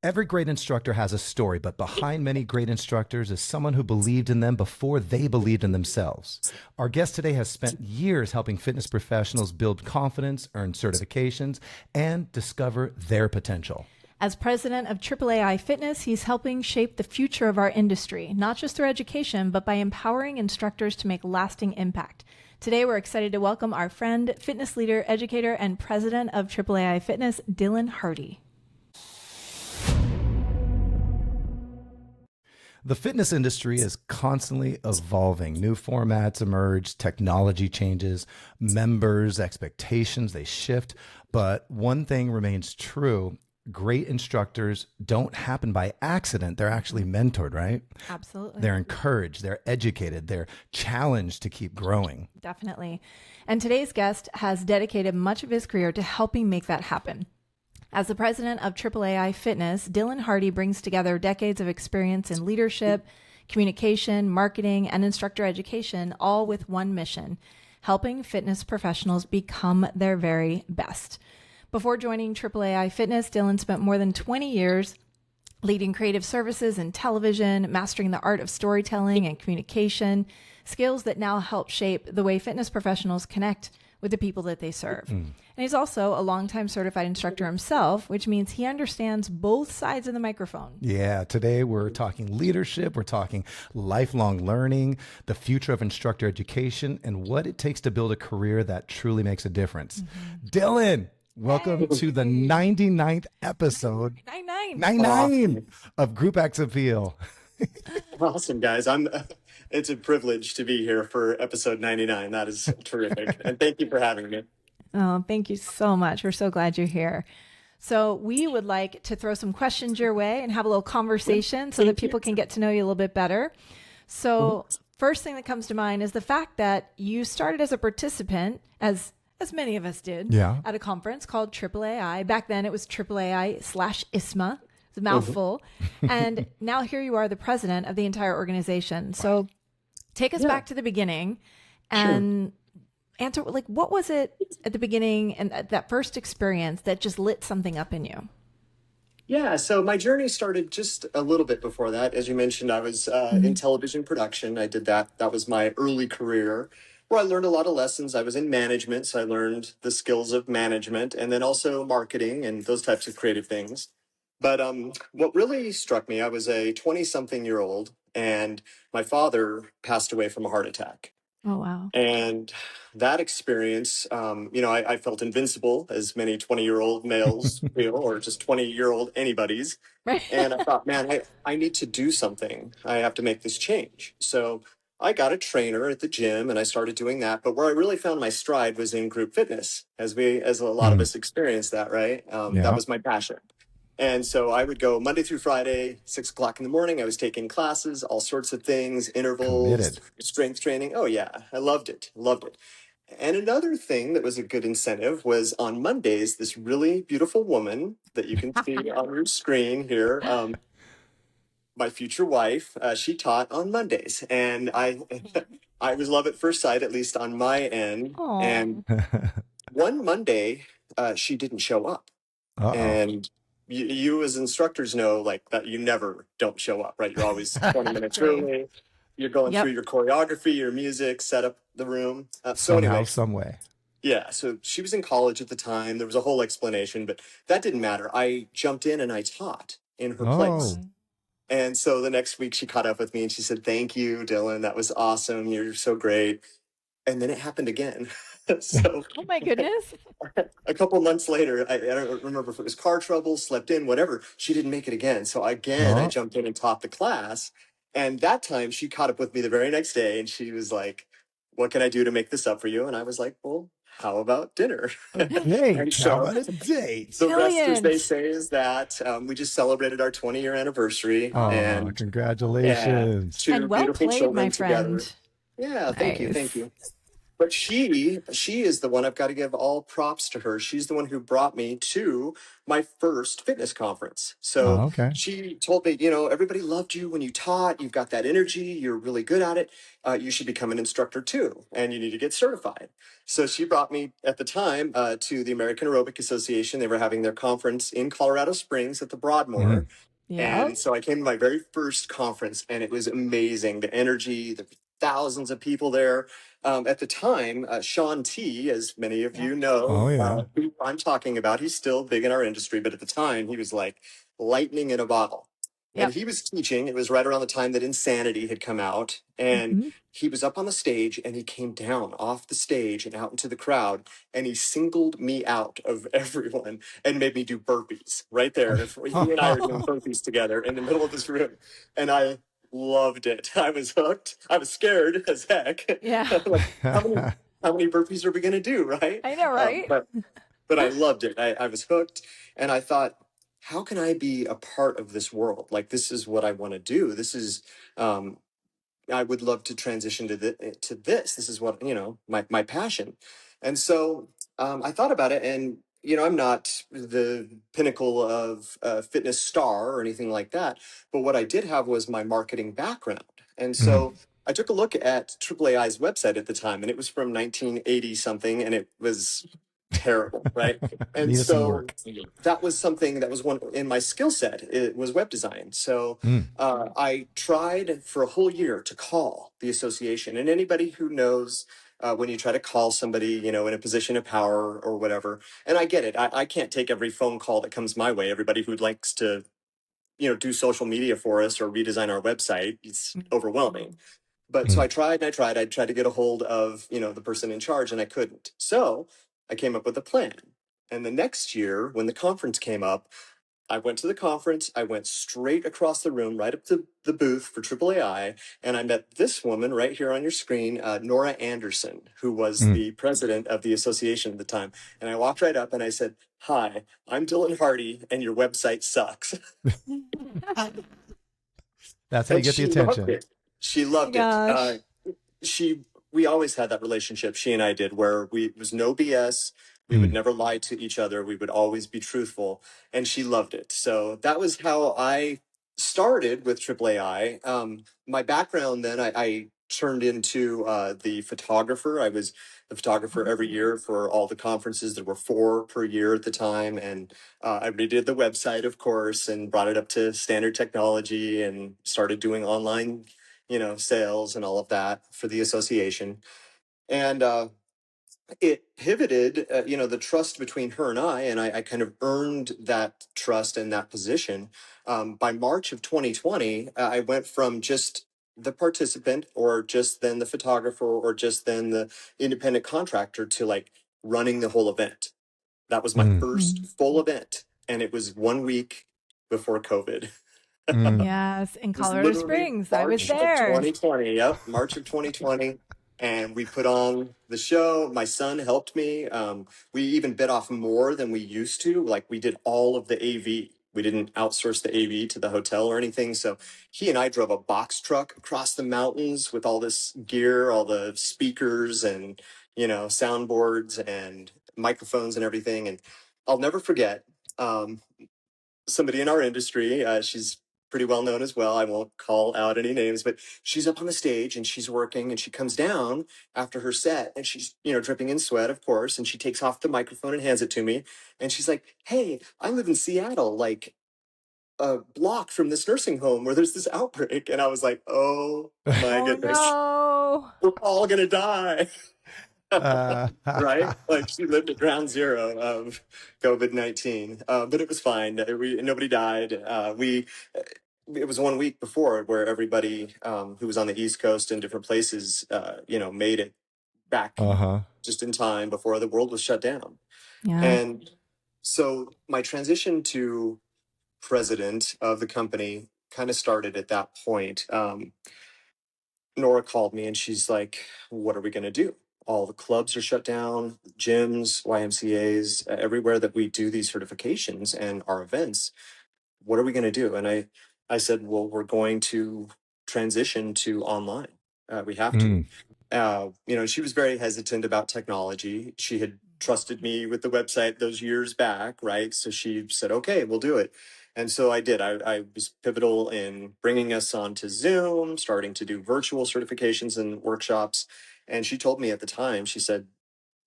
Every great instructor has a story, but behind many great instructors is someone who believed in them before they believed in themselves. Our guest today has spent years helping fitness professionals build confidence, earn certifications, and discover their potential. As president of AAAI Fitness, he's helping shape the future of our industry, not just through education, but by empowering instructors to make lasting impact. Today, we're excited to welcome our friend, fitness leader, educator, and president of AAAI Fitness, Dylan Hardy. The fitness industry is constantly evolving. New formats emerge, technology changes, members' expectations, they shift. But one thing remains true. Great instructors don't happen by accident. They're actually mentored, right? Absolutely. They're encouraged, they're educated, they're challenged to keep growing. Definitely. And today's guest has dedicated much of his career to helping make that happen. As the president of AAAI Fitness, Dylan Hardy brings together decades of experience in leadership, communication, marketing, and instructor education, all with one mission: helping fitness professionals become their very best. Before joining AAAI Fitness, Dylan spent more than 20 years leading creative services in television, mastering the art of storytelling and communication, skills that now help shape the way fitness professionals connect with the people that they serve. And he's also a longtime certified instructor himself, which means he understands both sides of the microphone. Yeah, today we're talking leadership, we're talking lifelong learning, the future of instructor education, and what it takes to build a career that truly makes a difference. Dylan, welcome to the 99th episode. 99 of Group X Appeal. Awesome, guys. It's a privilege to be here for episode 99. That is terrific. And thank you for having me. Oh, thank you so much. We're so glad you're here. So we would like to throw some questions your way and have a little conversation so that people can get to know you a little bit better. So first thing that comes to mind is the fact that you started as a participant, as many of us did, at a conference called AAAI. Back then it was AAAI/ISMA. It's a mouthful. And now here you are, the president of the entire organization. So take us back to the beginning and answer, like, what was it at the beginning and that first experience that just lit something up in you? Yeah, so my journey started just a little bit before that. As you mentioned, I was in television production. I did that. That was my early career where I learned a lot of lessons. I was in management, so I learned the skills of management and then also marketing and those types of creative things. But what really struck me, I was a 20-something-year-old, and my father passed away from a heart attack. Oh, wow. And that experience, I felt invincible, as many 20-year-old males feel, or just 20-year-old anybody's. Right. And I thought, man, I need to do something. I have to make this change. So I got a trainer at the gym, and I started doing that. But where I really found my stride was in group fitness, as a lot of us experienced that, right? That was my passion. And so I would go Monday through Friday, 6 o'clock in the morning. I was taking classes, all sorts of things, intervals, strength training. Oh, yeah. I loved it. And another thing that was a good incentive was on Mondays, this really beautiful woman that you can see on your screen here, my future wife, she taught on Mondays. And I was love at first sight, at least on my end. Aww. And one Monday, she didn't show up. And you as instructors know, like, that you never don't show up, right? You're always 20 minutes early. You're going through your choreography, your music, set up the room. Some way. Yeah. So she was in college at the time. There was a whole explanation, but that didn't matter. I jumped in and I taught in her place. And so the next week she caught up with me and she said, "Thank you, Dylan. That was awesome. You're so great." And then it happened again. So, oh my goodness. A couple months later, I don't remember if it was car trouble, slept in, whatever. She didn't make it again. So again, I jumped in and taught the class. And that time she caught up with me the very next day and she was like, "What can I do to make this up for you?" And I was like, "Well, how about dinner?" Hey, how about a date? The rest, as they say, is that we just celebrated our 20-year anniversary. And congratulations. two and well beautiful played, children my friend. together. Yeah, thank you. But she is the one, I've got to give all props to her. She's the one who brought me to my first fitness conference. So Oh, okay. she told me, everybody loved you when you taught. You've got that energy. You're really good at it. You should become an instructor too, and you need to get certified. So she brought me at the time to the American Aerobic Association. They were having their conference in Colorado Springs at the Broadmoor. Mhm. Yeah. And so I came to my very first conference, and it was amazing. The energy, the thousands of people there. At the time, Sean T, as many of Yeah. you Oh, know, yeah. who I'm talking about, he's still big in our industry, but at the time, he was like lightning in a bottle. And Yep. he was teaching. It was right around the time that Insanity had come out. And Hmm. he was up on the stage, and he came down off the stage and out into the crowd, and he singled me out of everyone and made me do burpees right there. He and I are doing burpees together in the middle of this room. And I loved it. I was hooked. I was scared as heck. Yeah. Like, how many how many burpees are we gonna do, right? I know, right? But I loved it. I was hooked, and I thought, how can I be a part of this world? Like, this is what I want to do. This is um, I would love to transition to this. This is what, my passion. And so I thought about it, and I'm not the pinnacle of fitness star or anything like that, but what I did have was my marketing background. And Mm. so I took a look at AAAI's website at the time, and it was from 1980 something, and it was terrible, right? And Needed some so work. that was something that was one in my skill set. It was web design. So Mm. I tried for a whole year to call the association, and anybody who knows when you try to call somebody, in a position of power or whatever, and I get it. I can't take every phone call that comes my way. Everybody who likes to, do social media for us or redesign our website, it's overwhelming. But so Mm. I tried and I tried. I tried to get a hold of, the person in charge, and I couldn't. So I came up with a plan. And the next year, when the conference came up, I went to the conference. I went straight across the room, right up to the booth for AAAI, and I met this woman right here on your screen, Nora Anderson, who was Mm. the president of the association at the time. And I walked right up and I said, "Hi, I'm Dylan Hardy, and your website sucks." That's how you And get the she loved attention. it. She Oh my loved it. gosh. She We always had that relationship, she and I did, where it was no BS. We would Mm. never lie to each other. We would always be truthful, and she loved it. So that was how I started with AAAI. My background then, I turned into the photographer. I was the photographer every year for all the conferences. There were 4 per year at the time, and I redid the website, of course, and brought it up to standard technology, and started doing online, sales and all of that for the association. And it pivoted, the trust between her and I kind of earned that trust and that position. By March of 2020, I went from just the participant, or just then the photographer, or just then the independent contractor, to like running the whole event. That was my Mm. first Mm. full event, and it was 1 week before COVID. Mm. Yes, in Was Colorado literally Springs. I was March of there. 2020. Yep, March of 2020. And we put on the show. My son helped me. We even bit off more than we used to. Like, we did all of the AV. We didn't outsource the AV to the hotel or anything. So he and I drove a box truck across the mountains with all this gear, all the speakers and, soundboards and microphones and everything. And I'll never forget. Somebody in our industry. She's pretty well known as well. I won't call out any names, but she's up on the stage and she's working, and she comes down after her set, and she's, dripping in sweat, of course. And she takes off the microphone and hands it to me. And she's like, "Hey, I live in Seattle, like a block from this nursing home where there's this outbreak." And I was like, "Oh my Oh goodness, no. we're all going to die." uh, Right? Like, she lived at ground zero of COVID-19, but it was fine. Nobody died. It was 1 week before where everybody who was on the East Coast and different places, made it back uh-huh. just in time before the world was shut down. Yeah. And so my transition to president of the company kind of started at that point. Nora called me and she's like, "What are we going to do? All the clubs are shut down, gyms, YMCAs, everywhere that we do these certifications and our events. What are we going to do?" And I said, "Well, we're going to transition to online. We have to." Mm. She was very hesitant about technology. She had trusted me with the website those years back, right? So she said, okay, we'll do it. And so I did. I was pivotal in bringing us onto Zoom, starting to do virtual certifications and workshops. And she told me at the time, she said,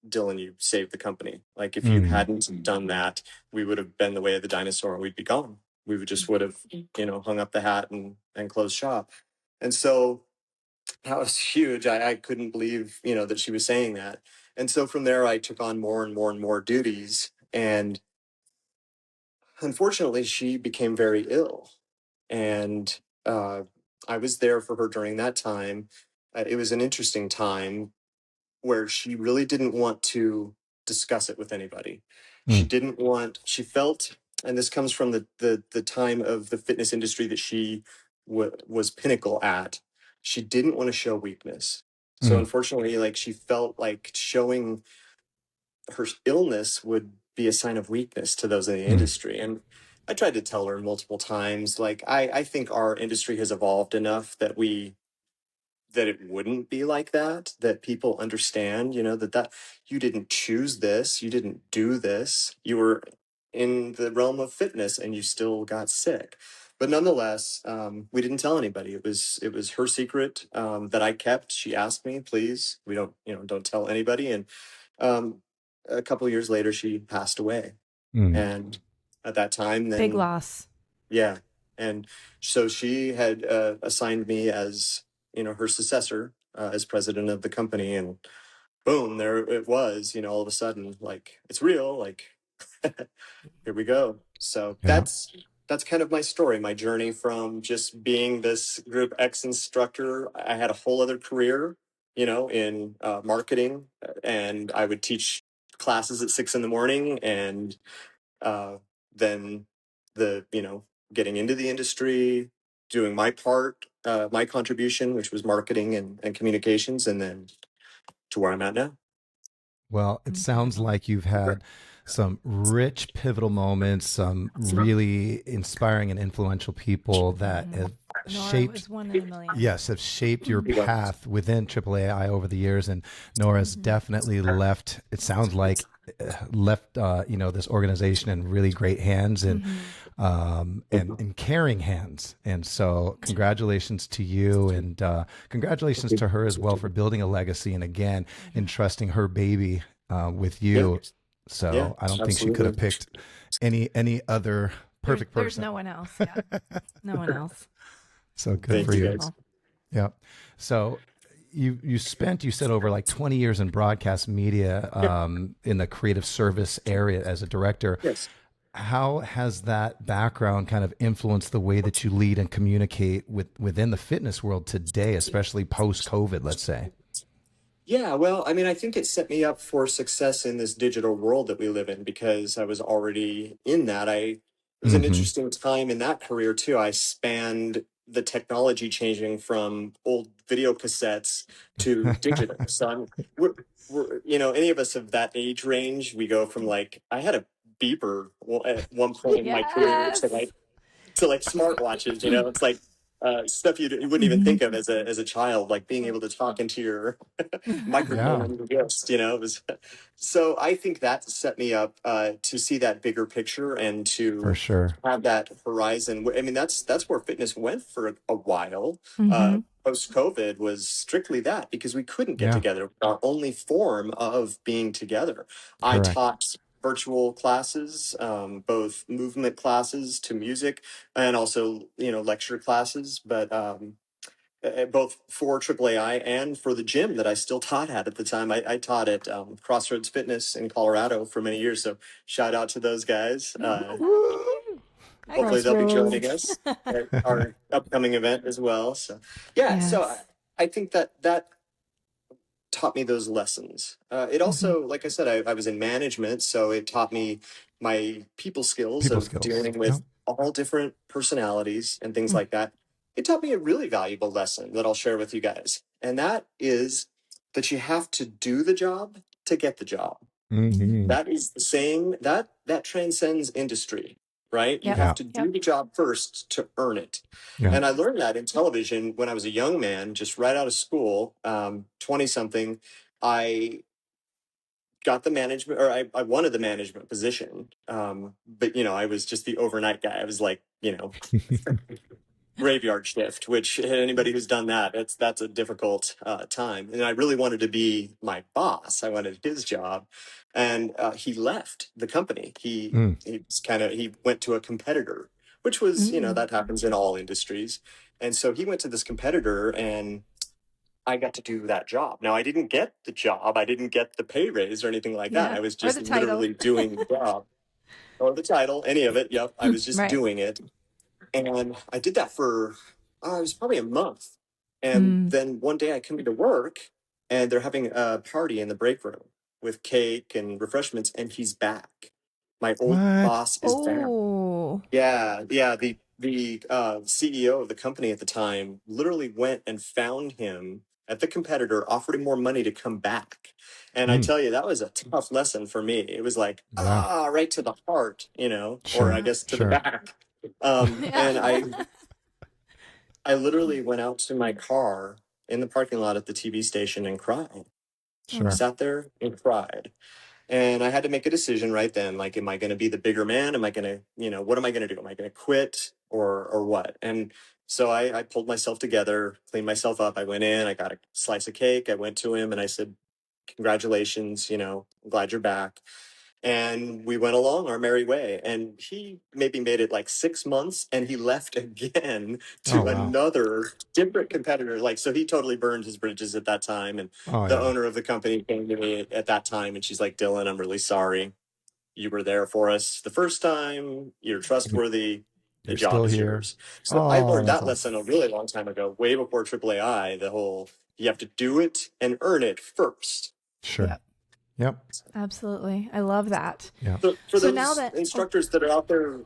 Dylan, you saved the company. Like if you Mm. hadn't done that, we would have been the way of the dinosaur and we'd be gone. Would have, hung up the hat and closed shop. And so that was huge. I couldn't believe, that she was saying that. And so from there, I took on more and more and more duties. And unfortunately, she became very ill. And I was there for her during that time. It was an interesting time where she really didn't want to discuss it with anybody. Mm. She felt, and this comes from the time of the fitness industry that she was pinnacle at, she didn't want to show weakness. So Mm. unfortunately, like she felt like showing her illness would be a sign of weakness to those in the Mm. industry. And I tried to tell her multiple times, like, I think our industry has evolved enough that it wouldn't be like that people understand, that you didn't choose this, you didn't do this, you were in the realm of fitness and you still got sick. But nonetheless, we didn't tell anybody. It was her secret that I kept. She asked me, please, we don't tell anybody. And um, a couple of years later, she passed away. Mm. And at that time, Big then loss. yeah. And so she had assigned me as, her successor as president of the company. And boom, there it was, all of a sudden, like, it's real, like, here we go. So Yeah. that's kind of my story, my journey from just being this Group X instructor. I had a whole other career, in marketing, and I would teach classes at 6 in the morning, and uh, then getting into the industry, doing my part, my contribution, which was marketing and communications, and then to where I'm at now. Well, it sounds Incredible. like you've had some rich pivotal moments, some really inspiring and influential people that have Nora shaped, was one in a million. yes, have shaped your Yeah. path within AAAI over the years. And Nora's definitely left, it sounds like, left, this organization in really great hands and caring hands. And so congratulations to you, and congratulations to her as well for building a legacy and again, entrusting her baby with Yeah. you. Yeah. So I don't think she could have Absolutely. picked any other perfect There's person. no one else. Yeah. No one else. So good Thank for you, you. guys. Yeah. So you said over like 20 years in broadcast media in the creative service area as a director. Yes. How has that background kind of influenced the way that you lead and communicate within the fitness world today, especially post COVID, let's say? Yeah, well, I mean, I think it set me up for success in this digital world that we live in because I was already in that. It was an Mm-hmm. interesting time in that career too. I spanned the technology changing from old video cassettes to digital. So any of us of that age range, we go from like, I had a beeper at one point in my career Yes. to like smartwatches. It's like stuff you wouldn't even think of as a child, like being able to talk into your microphone Yeah, on your wrist. It was so I think that set me up to see that bigger picture and for to sure. have that horizon. I mean, that's where fitness went for a while. Mm-hmm. Post COVID was strictly that because we couldn't get Yeah, together. Our only form of being together. I correct. taught virtual classes, both movement classes to music and also, lecture classes, but both for AAAI and for the gym that I still taught at the time. I taught at Crossroads Fitness in Colorado for many years. So shout out to those guys. Woo. Hopefully they'll be joining Crossroads. us at our upcoming event as well. So yeah, so Yes. I think that taught me those lessons. It Mm-hmm. also, like I said, I was in management, so it taught me my people skills People of skills. dealing Yeah. with all different personalities and things like that. It taught me a really valuable lesson that I'll share with you guys. And that is that you have to do the job to get the job. Mm-hmm. That is the saying that transcends industry. right? You Yep. have Yeah. to do Yep. the job first to earn it. Yeah. And I learned that in television when I was a young man, just right out of school, 20 something. I got the management, or I wanted the management position. But, I was just the overnight guy. I was like, graveyard shift, which anybody who's done that, that's a difficult time. And I really wanted to be my boss. I wanted his job, and he left the company. He went to a competitor, which was Mm. that happens in all industries. And so he went to this competitor, and I got to do that job. Now I didn't get the job. I didn't get the pay raise or anything like that. Yeah. I was Or just the title. literally doing the job or the title, any of it. Yep, I was just Right. doing it. And I did that for, it was probably a month. And Mm. then one day I come into work and they're having a party in the break room with cake and refreshments, and he's back. My old What? boss is back. Oh. Yeah, yeah. The CEO of the company at the time literally went and found him at the competitor, offered him more money to come back. And I tell you, that was a tough lesson for me. It was like, Yeah. right to the heart, or I Sure. Yeah. guess to the Sure. back. And Yeah. I literally went out to my car in the parking lot at the TV station and cried. Sure. Sat there and cried. And I had to make a decision right then. Like, am I going to be the bigger man? Am I going to, what am I going to do? Am I going to quit or what? And so I pulled myself together, cleaned myself up. I went in, I got a slice of cake. I went to him and I said, congratulations, I'm glad you're back. And we went along our merry way. And he maybe made it like 6 months, and he left again Oh, to wow. another different competitor. Like, so he totally burned his bridges at that time. And Oh, the yeah. owner of the company came to me at that time, and she's like, Dylan, I'm really sorry. You were there for us the first time. You're trustworthy. The You're job still is here. yours. So I Oh, learned that's that awesome. lesson a really long time ago, way before AAAI, the whole, you have to do it and earn it first. Sure. Yep. Yep. Absolutely. I love that. Yeah. So for So now those that, oh, instructors that are out there,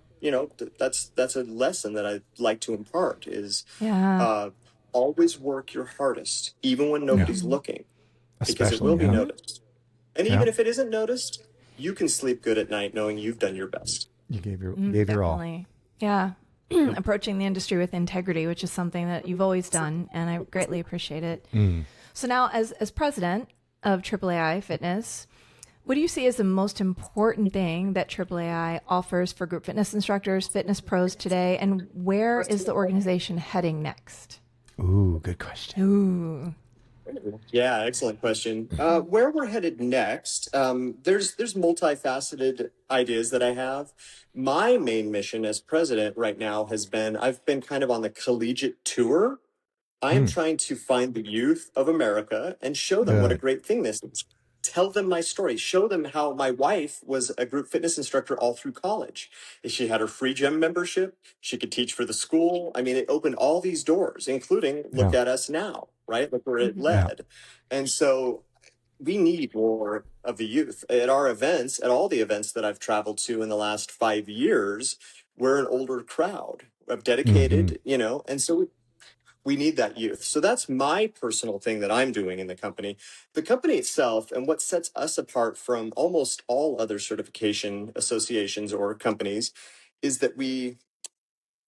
that's a lesson that I'd like to impart is yeah. uh, always work your hardest, even when Yeah. nobody's looking, because it Especially. will be Yeah. noticed. And Yeah. even if it isn't noticed, you can sleep good at night knowing you've done your best. You gave your all. Definitely. Yeah. Yep. Approaching the industry with integrity, which is something that you've always done, and I greatly appreciate it. So now, as president of AAAI Fitness, what do you see as the most important thing that AAAI offers for group fitness instructors, fitness pros today, and where is the organization heading next? Ooh, good question. Ooh. Yeah, excellent question. Where we're headed next, there's multifaceted ideas that I have. My main mission as president right now has been I've been kind of on the collegiate tour. I am trying to find the youth of America and show them what a Good. great thing this is. Tell them my story. Show them how my wife was a group fitness instructor all through college. She had her free gym membership. She could teach for the school. I mean, it opened all these doors, including look Yeah. at us now, right? Look where it Yeah. led. And so we need more of the youth at our events, at all the events that I've traveled to in the last 5 years. We're an older crowd of dedicated, and so we need that youth. So that's my personal thing that I'm doing in the company. The company itself, and what sets us apart from almost all other certification associations or companies, is that we're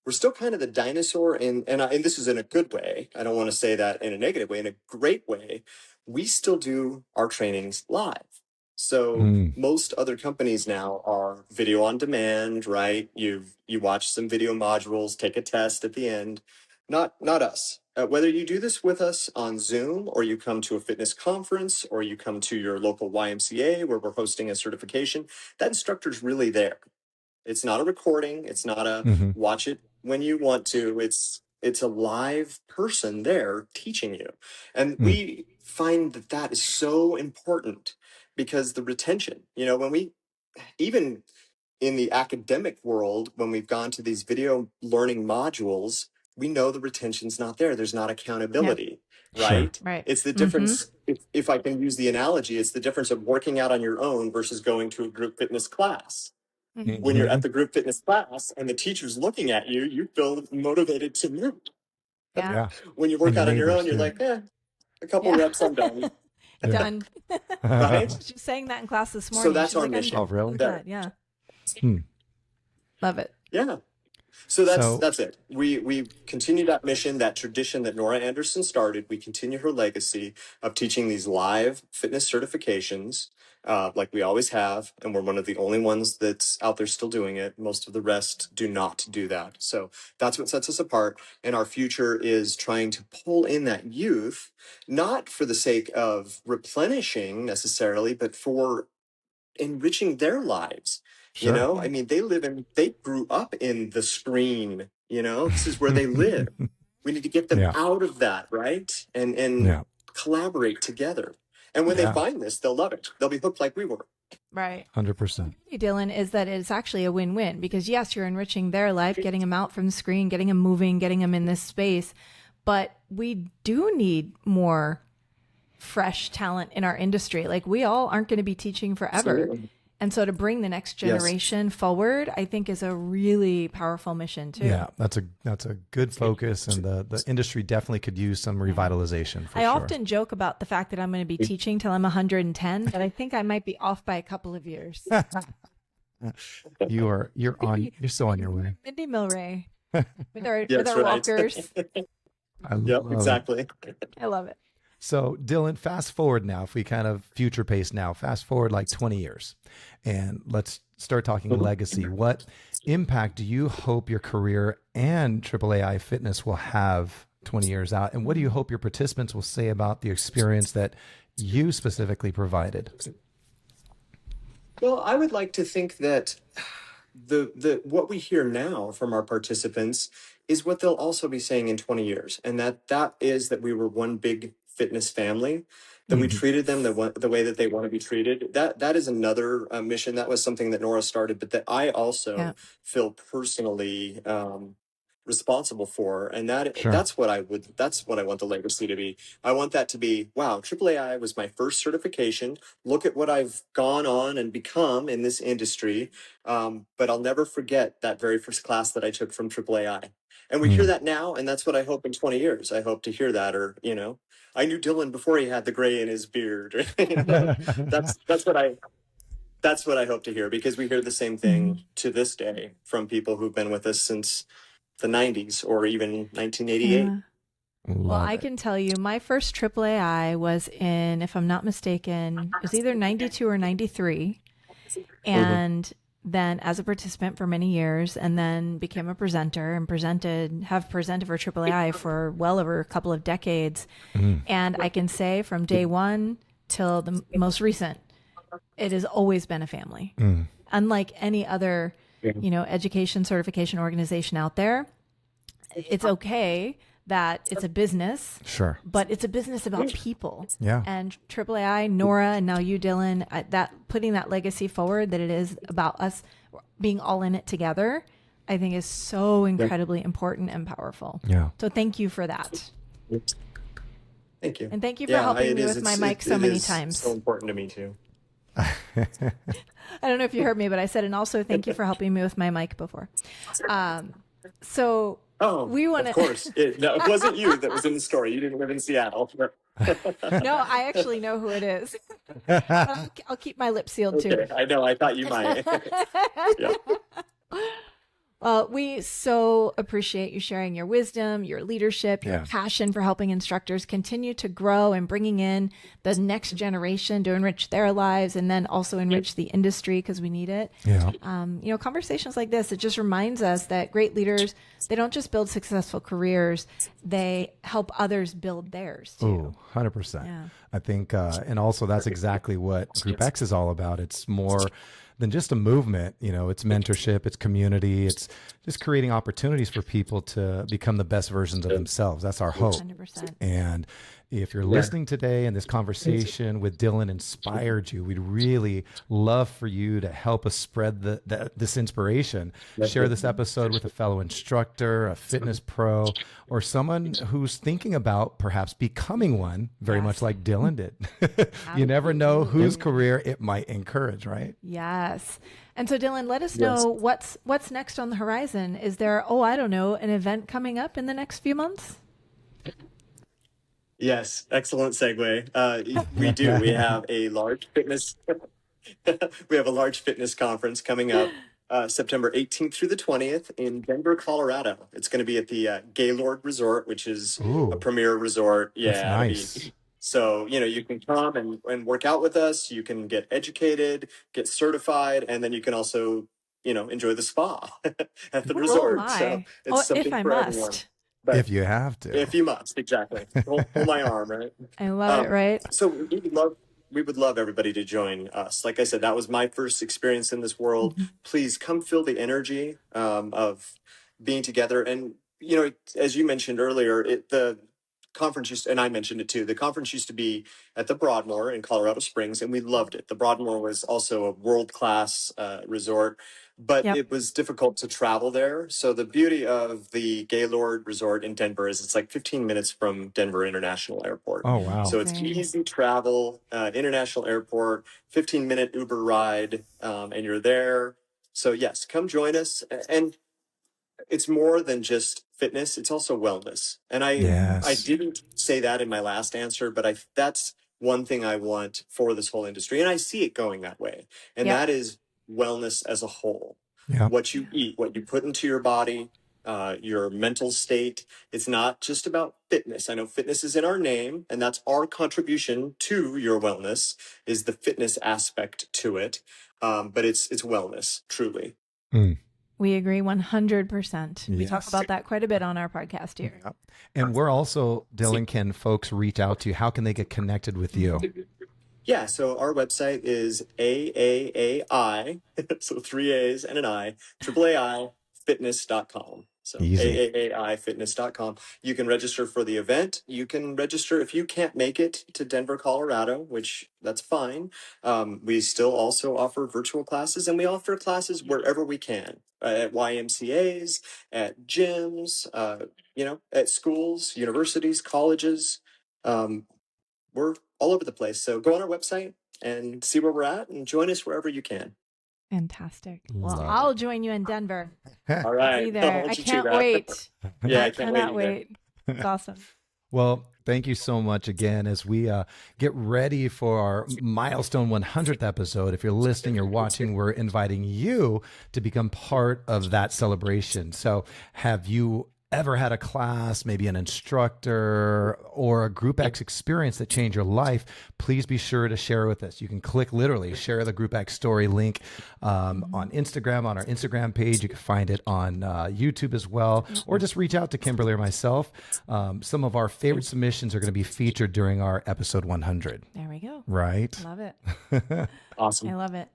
still kind of the dinosaur, and this is in a good way. I don't want to say that in a negative way. In a great way, we still do our trainings live. So most other companies now are video on demand, right? You watch some video modules, take a test at the end. Not us. Whether you do this with us on Zoom, or you come to a fitness conference, or you come to your local YMCA where we're hosting a certification, that instructor's really there. It's not a recording. It's not a watch it when you want to. It's a live person there teaching you. And we find that that is so important because the retention, when we, even in the academic world, when we've gone to these video learning modules, we know the retention's not there. There's not Yep. accountability, Sure. right? Right. It's the difference. If I can use the analogy, it's the difference of working out on your own versus going to a group fitness class. When you're at the group fitness class and the teacher's looking at you, you feel motivated to move. Yeah. Yeah. When you And work your out on your neighbors own, you're too. like, a couple Yeah. reps, I'm done. Yeah. Done. Right? She was saying that in class this So morning. that's She's our like, mission. Oh, really? I'm done. Yeah. Hmm. Love it. Yeah. So So that's it. We continue that mission, that tradition that Nora Anderson started. We continue her legacy of teaching these live fitness certifications, like we always have, and we're one of the only ones that's out there still doing it. Most of the rest do not do that. So that's what sets us apart. And our future is trying to pull in that youth, not for the sake of replenishing necessarily, but for enriching their lives. You sure. know, I mean, they grew up in the screen, this is where they live. We need to get them Yeah. out of that, right? And Yeah. collaborate together. And when they Yeah. find this, they'll love it. They'll be hooked like we were. Right. 100%. Dylan, is that it's actually a win-win because yes, you're enriching their life, getting them out from the screen, getting them moving, getting them in this space, but we do need more fresh talent in our industry. Like we all aren't going to be teaching forever. Absolutely. And so to bring the next Yes. generation forward, I think is a really powerful mission too. Yeah, that's a good focus, and the industry definitely could use some revitalization for I sure. often joke about the fact that I'm going to be teaching till I'm 110, but I think I might be off by a couple of years. You're so on your way. Mindy Milray with our Yes, right. walkers. I Yep, love it. exactly. I love it. So Dylan, fast forward now, if we kind of future pace now, fast forward like 20 years, and let's start talking legacy. What impact do you hope your career and AAAI Fitness will have 20 years out? And what do you hope your participants will say about the experience that you specifically provided? Well, I would like to think that the what we hear now from our participants is what they'll also be saying in 20 years, and that is that we were one big fitness family, that we treated them the way that they want to be treated. That is another mission. That was something that Nora started, but that I also Yeah. feel personally responsible for, and Sure. that's what I want the legacy to be. I want that to be, wow, AAAI was my first certification. Look at what I've gone on and become in this industry. But I'll never forget that very first class that I took from AAAI. And we hear that now, and that's what I hope in 20 years. I hope to hear that, or I knew Dylan before he had the gray in his beard. That's what I hope to hear, because we hear the same thing to this day from people who've been with us since the 90s or even 1988. Yeah. Well, I can tell you my first AAAI was in, if I'm not mistaken, it was either 92 or 93. And then as a participant for many years, and then became a presenter and have presented for AAAI for well over a couple of decades. And I can say from day one till the most recent, it has always been a family. Unlike any other, education certification organization out there, it's okay that it's a business, Sure. but it's a business about people. Yeah. And AAAI, Nora, and now you, Dylan, that putting that legacy forward, that it is about us being all in it together, I think is so incredibly important and powerful. Yeah. So thank you for that. Thank you. And thank you for helping me with my mic so many times. So important to me too. I don't know if you heard me, but I said, and also thank you for helping me with my mic before. So we want to. Of course, it wasn't you that was in the story. You didn't live in Seattle. No, I actually know who it is. I'll keep my lips sealed too. Okay, I know. I thought you might. Yeah. We so appreciate you sharing your wisdom, your leadership, your passion for helping instructors continue to grow and bringing in the next generation to enrich their lives and then also enrich the industry because we need it. Yeah. Conversations like this, it just reminds us that great leaders, they don't just build successful careers, they help others build theirs too. Ooh, 100%. Yeah. I think, and also that's exactly what Group X is all about. It's more than just a movement, it's mentorship, it's community, it's just creating opportunities for people to become the best versions of themselves. That's our hope. 100%. And if you're listening today and this conversation with Dylan inspired you, we'd really love for you to help us spread this inspiration. Share this episode with a fellow instructor, a fitness pro, or someone who's thinking about perhaps becoming one, very much like Dylan did. You never know whose career it might encourage, right? Yes. And so Dylan, let us know what's next on the horizon. Is there, an event coming up in the next few months? Yes, excellent segue. We do. We have a large fitness. We have a large fitness conference coming up September 18th through the 20th in Denver, Colorado. It's going to be at the Gaylord Resort, which is a Ooh, premier resort. that's Yeah, it'll be. nice. So, you can come and work out with us. You can get educated, get certified, and then you can also, enjoy the spa at the Oh resort. So my. it's Oh, if something I for everyone. must. But If you have to. if you must, exactly. Pull my arm, right? I love it, right? So we would love everybody to join us. Like I said, that was my first experience in this world. Mhm. Please come feel the energy of being together. And as you mentioned earlier, the conference and I mentioned it too. The conference used to be at the Broadmoor in Colorado Springs, and we loved it. The Broadmoor was also a world-class resort, but Yep. it was difficult to travel there. So the beauty of the Gaylord Resort in Denver is it's like 15 minutes from Denver International Airport. Oh, wow. So it's Amazing. easy travel, international airport, 15-minute Uber ride, and you're there. So yes, come join us. And it's more than just fitness, it's also wellness. And I Yes. didn't say that in my last answer, but that's one thing I want for this whole industry. And I see it going that way. And Yep. that is wellness as a whole. Yeah. What you eat, what you put into your body, your mental state. It's not just about fitness. I know fitness is in our name, and that's our contribution to your wellness is the fitness aspect to it. But it's wellness, truly. Mm. We agree 100%. We talk Yes. about that quite a bit on our podcast here. Yep. And we're also, Dylan, can folks reach out to you? How can they get connected with you? Yeah, so our website is AAAI, so 3 A's and an I, AAAI Fitness.com. So Easy. AAAIFitness.com. You can register for the event. You can register if you can't make it to Denver, Colorado, which that's fine. We still also offer virtual classes, and we offer classes wherever we can, at YMCAs, at gyms, at schools, universities, colleges. We're all over the place. So go on our website and see where we're at and join us wherever you can. Fantastic. Well, Love I'll join you in Denver. All I'll right. be there. I'll I let you do can't that. wait. Yeah, I I can't cannot wait. wait. It's awesome. Well, thank you so much again as we get ready for our milestone 100th episode. If you're listening or watching, we're inviting you to become part of that celebration. So have you ever had a class, maybe an instructor or a Group X experience that changed your life? Please be sure to share with us. You can click literally share the Group X story link on Instagram, on our Instagram page. You can find it on YouTube as well, or just reach out to Kimberly or myself. Some of our favorite submissions are going to be featured during our episode 100. There we go. Right? Love it. Awesome. I love it.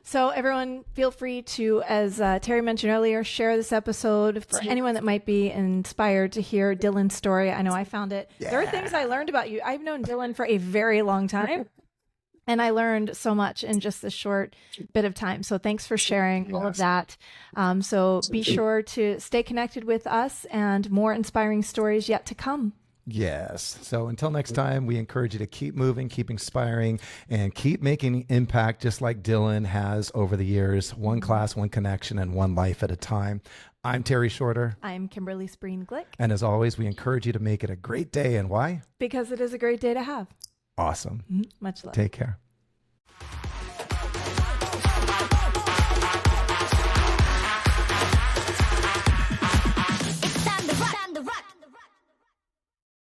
So everyone feel free to, as Terry mentioned earlier, share this episode for anyone that might be inspired to hear Dylan's story. I know I found it. Yeah. There are things I learned about you. I've known Dylan for a very long time, and I learned so much in just this short bit of time. So thanks for sharing all of that. So be sure to stay connected with us, and more inspiring stories yet to come. Yes. So until next time, we encourage you to keep moving, keep inspiring, and keep making impact just like Dylan has over the years. One class, one connection, and one life at a time. I'm Terry Shorter. I'm Kimberly Spreen-Glick. And as always, we encourage you to make it a great day. And why? Because it is a great day to have. Awesome. Much love. Take care.